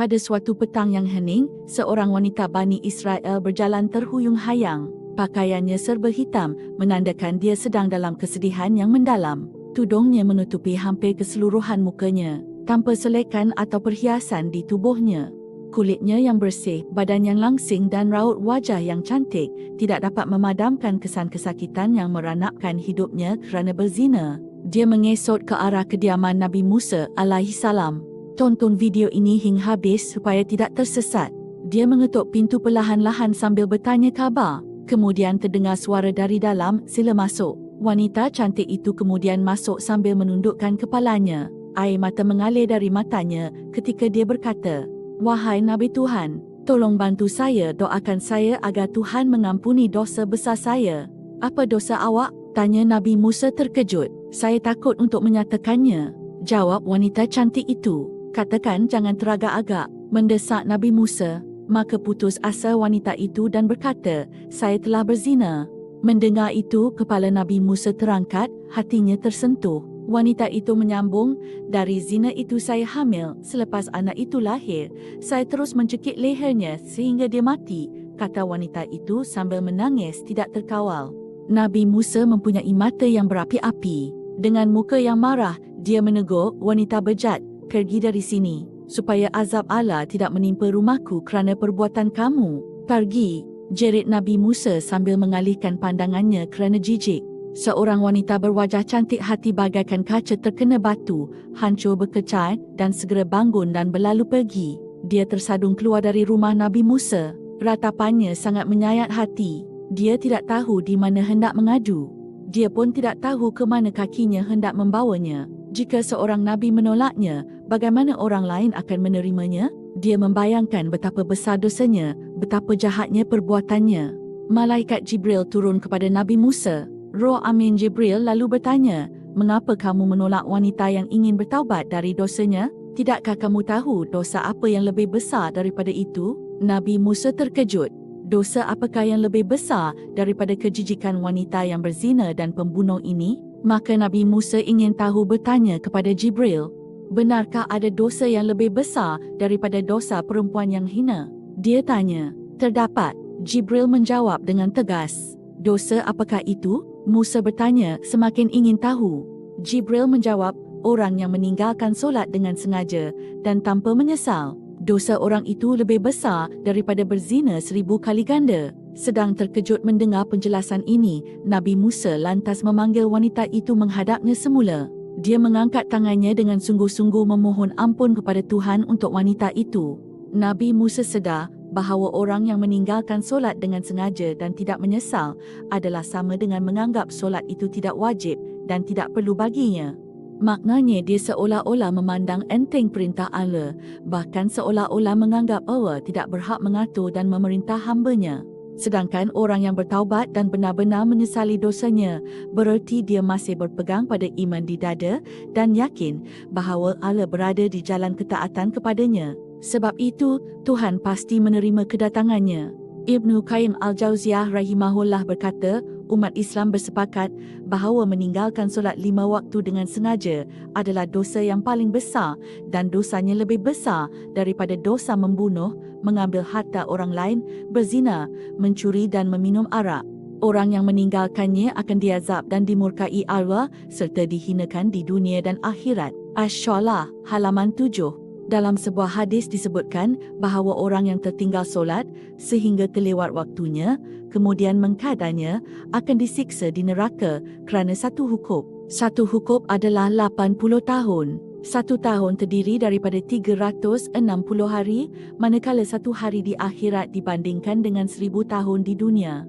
Pada suatu petang yang hening, seorang wanita Bani Israel berjalan terhuyung-hayang. Pakaiannya serba hitam, menandakan dia sedang dalam kesedihan yang mendalam. Tudungnya menutupi hampir keseluruhan mukanya, tanpa selekan atau perhiasan di tubuhnya. Kulitnya yang bersih, badan yang langsing dan raut wajah yang cantik tidak dapat memadamkan kesan kesakitan yang meranapkan hidupnya kerana berzina. Dia mengesot ke arah kediaman Nabi Musa alaihissalam. Tonton video ini hingga habis supaya tidak tersesat. Dia mengetuk pintu perlahan-lahan sambil bertanya khabar. Kemudian terdengar suara dari dalam, "Sila masuk." Wanita cantik itu kemudian masuk sambil menundukkan kepalanya. Air mata mengalir dari matanya ketika dia berkata, "Wahai Nabi Tuhan, tolong bantu saya, doakan saya agar Tuhan mengampuni dosa besar saya." "Apa dosa awak?" tanya Nabi Musa terkejut. "Saya takut untuk menyatakannya," jawab wanita cantik itu. "Katakan, jangan teragak-agak," mendesak Nabi Musa. Maka putus asa wanita itu dan berkata, "Saya telah berzina." Mendengar itu, kepala Nabi Musa terangkat, hatinya tersentuh. Wanita itu menyambung, "Dari zina itu saya hamil. Selepas anak itu lahir, saya terus mencekik lehernya sehingga dia mati," kata wanita itu sambil menangis tidak terkawal. Nabi Musa mempunyai mata yang berapi-api. Dengan muka yang marah, dia menegur wanita bejat, "Pergi dari sini, supaya azab Allah tidak menimpa rumahku kerana perbuatan kamu." "Pergi," jerit Nabi Musa sambil mengalihkan pandangannya kerana jijik. Seorang wanita berwajah cantik hati bagaikan kaca terkena batu, hancur berkecai dan segera bangun dan berlalu pergi. Dia tersadung keluar dari rumah Nabi Musa. Ratapannya sangat menyayat hati. Dia tidak tahu di mana hendak mengadu. Dia pun tidak tahu ke mana kakinya hendak membawanya. Jika seorang Nabi menolaknya, bagaimana orang lain akan menerimanya? Dia membayangkan betapa besar dosanya, betapa jahatnya perbuatannya. Malaikat Jibril turun kepada Nabi Musa. Roh Amin Jibril lalu bertanya, "Mengapa kamu menolak wanita yang ingin bertaubat dari dosanya? Tidakkah kamu tahu dosa apa yang lebih besar daripada itu?" Nabi Musa terkejut. Dosa apakah yang lebih besar daripada kejijikan wanita yang berzina dan pembunuh ini? Maka Nabi Musa ingin tahu bertanya kepada Jibril, "Benarkah ada dosa yang lebih besar daripada dosa perempuan yang hina?" Dia tanya. "Terdapat," Jibril menjawab dengan tegas. "Dosa apakah itu?" Musa bertanya semakin ingin tahu. Jibril menjawab, "Orang yang meninggalkan solat dengan sengaja dan tanpa menyesal. Dosa orang itu lebih besar daripada berzina 1000 kali ganda." Sedang terkejut mendengar penjelasan ini, Nabi Musa lantas memanggil wanita itu menghadapnya semula. Dia mengangkat tangannya dengan sungguh-sungguh memohon ampun kepada Tuhan untuk wanita itu. Nabi Musa sedar bahawa orang yang meninggalkan solat dengan sengaja dan tidak menyesal adalah sama dengan menganggap solat itu tidak wajib dan tidak perlu baginya. Maknanya dia seolah-olah memandang enteng perintah Allah, bahkan seolah-olah menganggap Allah tidak berhak mengatur dan memerintah hamba-Nya. Sedangkan orang yang bertaubat dan benar-benar menyesali dosanya, bererti dia masih berpegang pada iman di dada dan yakin bahawa Allah berada di jalan ketaatan kepadanya. Sebab itu, Tuhan pasti menerima kedatangannya. Ibnu Qayyim Al-Jauziyah rahimahullah berkata, umat Islam bersepakat bahawa meninggalkan solat 5 waktu dengan sengaja adalah dosa yang paling besar dan dosanya lebih besar daripada dosa membunuh, mengambil harta orang lain, berzina, mencuri dan meminum arak. Orang yang meninggalkannya akan diazab dan dimurkai Allah serta dihinakan di dunia dan akhirat. Asy-Syu'ara halaman 7. Dalam sebuah hadis disebutkan bahawa orang yang tertinggal solat sehingga terlewat waktunya, kemudian mengkadanya, akan disiksa di neraka kerana satu hukup. Satu hukup adalah 80 tahun. Satu tahun terdiri daripada 360 hari, manakala satu hari di akhirat dibandingkan dengan 1000 tahun di dunia.